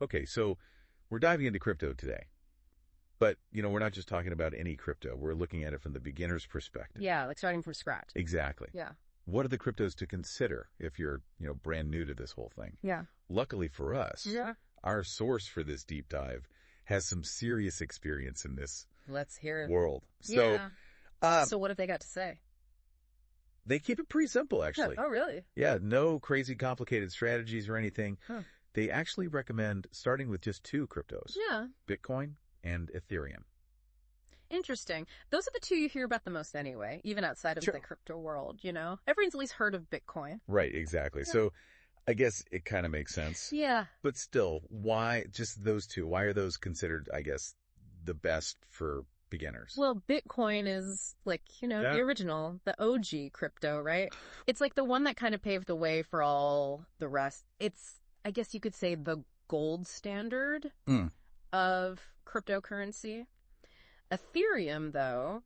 Okay, so we're diving into crypto today. But, we're not just talking about any crypto. We're looking at it from the beginner's perspective. Yeah, like starting from scratch. Exactly. Yeah. What are the cryptos to consider if you're, brand new to this whole thing? Yeah. Luckily for us, Yeah. our source for this deep dive has some serious experience in this Let's hear it. world. So what have they got to say? They keep it pretty simple, actually. Oh, really? Yeah, no crazy complicated strategies or anything. Huh. They actually recommend starting with just two cryptos. Yeah. Bitcoin and Ethereum. Interesting. Those are the two you hear about the most anyway, even outside of the crypto world, Everyone's at least heard of Bitcoin. Right, exactly. Yeah. So I guess it kind of makes sense. Yeah. But still, why just those two? Why are those considered, I guess, the best for beginners? Well, Bitcoin is the original, the OG crypto, right? It's like the one that kind of paved the way for all the rest. It's, I guess you could say, the gold standard of cryptocurrency. Ethereum, though,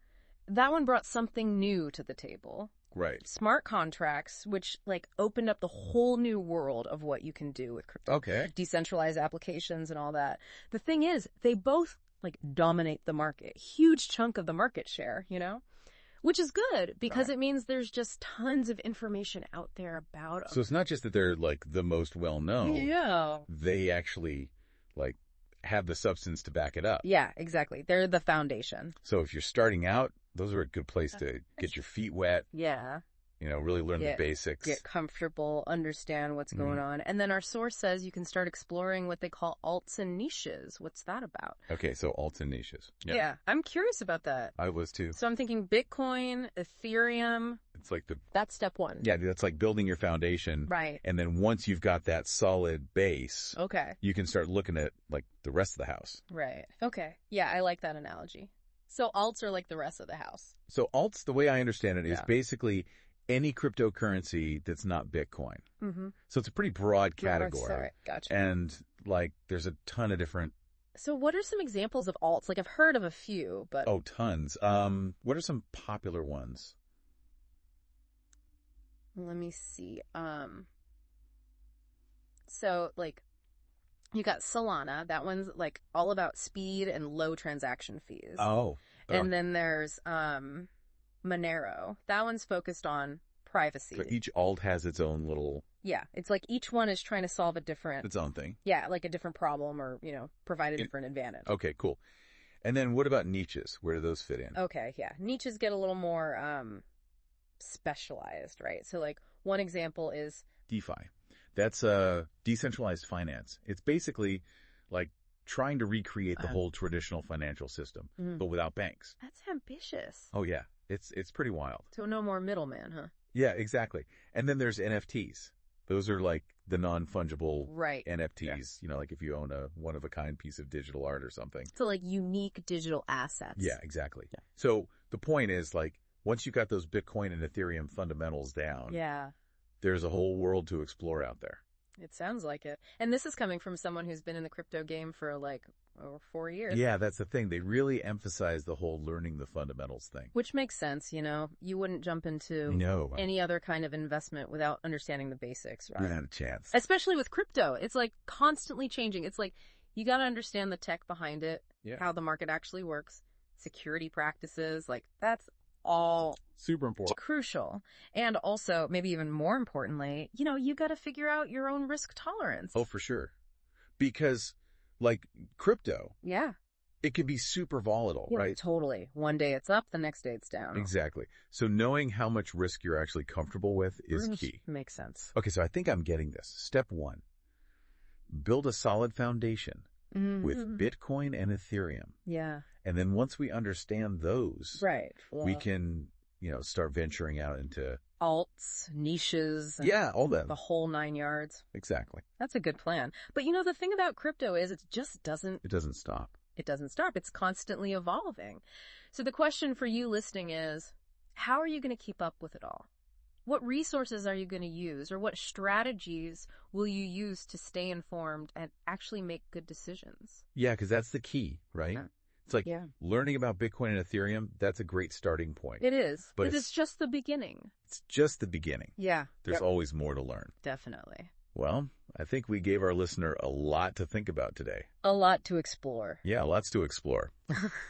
that one brought something new to the table. Right. Smart contracts, which opened up the whole new world of what you can do with crypto. Okay. Decentralized applications and all that. The thing is, they both dominate the market. Huge chunk of the market share, Which is good because it means there's just tons of information out there about them. So it's not just that they're the most well known. Yeah. They actually have the substance to back it up. Yeah, exactly. They're the foundation. So if you're starting out, those are a good place to get your feet wet. Yeah. Really learn the basics. Get comfortable, understand what's going on. And then our source says you can start exploring what they call alts and niches. What's that about? Okay, so alts and niches. Yeah. I'm curious about that. I was too. So I'm thinking Bitcoin, Ethereum. It's like that's step one. Yeah, that's like building your foundation. Right. And then once you've got that solid base, okay, you can start looking at the rest of the house. Right. Okay. Yeah, I like that analogy. So alts are like the rest of the house. So alts, the way I understand it, is basically any cryptocurrency that's not Bitcoin. Mm-hmm. So it's a pretty broad category. Sorry. Gotcha. And there's a ton of different. So what are some examples of alts? I've heard of a few, but. Oh, tons. What are some popular ones? Let me see. So you got Solana. That one's all about speed and low transaction fees. Oh. And then there's Monero. That one's focused on privacy. So each alt has its own little. Yeah, it's each one is trying to solve its own thing. Yeah, a different problem or provide a different advantage. Okay, cool. And then what about niches? Where do those fit in? Okay, yeah, niches get a little more specialized, right? So one example is DeFi. That's decentralized finance. It's basically trying to recreate the whole traditional financial system, but without banks. That's ambitious. Oh yeah, it's pretty wild. So no more middleman, huh? Yeah, exactly. And then there's NFTs. Those are the non-fungible NFTs. Yeah. If you own a one-of-a-kind piece of digital art or something. So unique digital assets. Yeah, exactly. Yeah. So the point is once you've got those Bitcoin and Ethereum fundamentals down, there's a whole world to explore out there. It sounds like it. And this is coming from someone who's been in the crypto game for over 4 years. Yeah, that's the thing. They really emphasize the whole learning the fundamentals thing. Which makes sense, You wouldn't jump into any other kind of investment without understanding the basics, right? Not a chance. Especially with crypto. It's constantly changing. It's you got to understand the tech behind it, how the market actually works, security practices, that's all super important, crucial. And also, maybe even more importantly, you got to figure out your own risk tolerance. Oh, for sure. Because crypto, it can be super volatile, right? Totally. One day it's up, the next day it's down. Exactly. So knowing how much risk you're actually comfortable with is key. Makes sense. Okay, so I think I'm getting this. Step 1, build a solid foundation with Bitcoin and Ethereum. Yeah. And then once we understand those, we can, start venturing out into alts, niches. All that. The whole 9 yards. Exactly. That's a good plan. But the thing about crypto is it just doesn't. It doesn't stop. It doesn't stop. It's constantly evolving. So the question for you listening is, how are you going to keep up with it all? What resources are you going to use, or what strategies will you use to stay informed and actually make good decisions? Yeah, because that's the key, right? It's learning about Bitcoin and Ethereum, that's a great starting point. It is. But it's just the beginning. It's just the beginning. Yeah. There's always more to learn. Definitely. Well, I think we gave our listener a lot to think about today. A lot to explore. Yeah, lots to explore.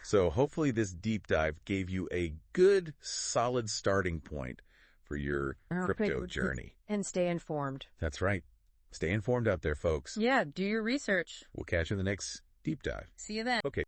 So hopefully this deep dive gave you a good, solid starting point for your crypto journey. And stay informed. That's right. Stay informed out there, folks. Yeah, do your research. We'll catch you in the next deep dive. See you then. Okay.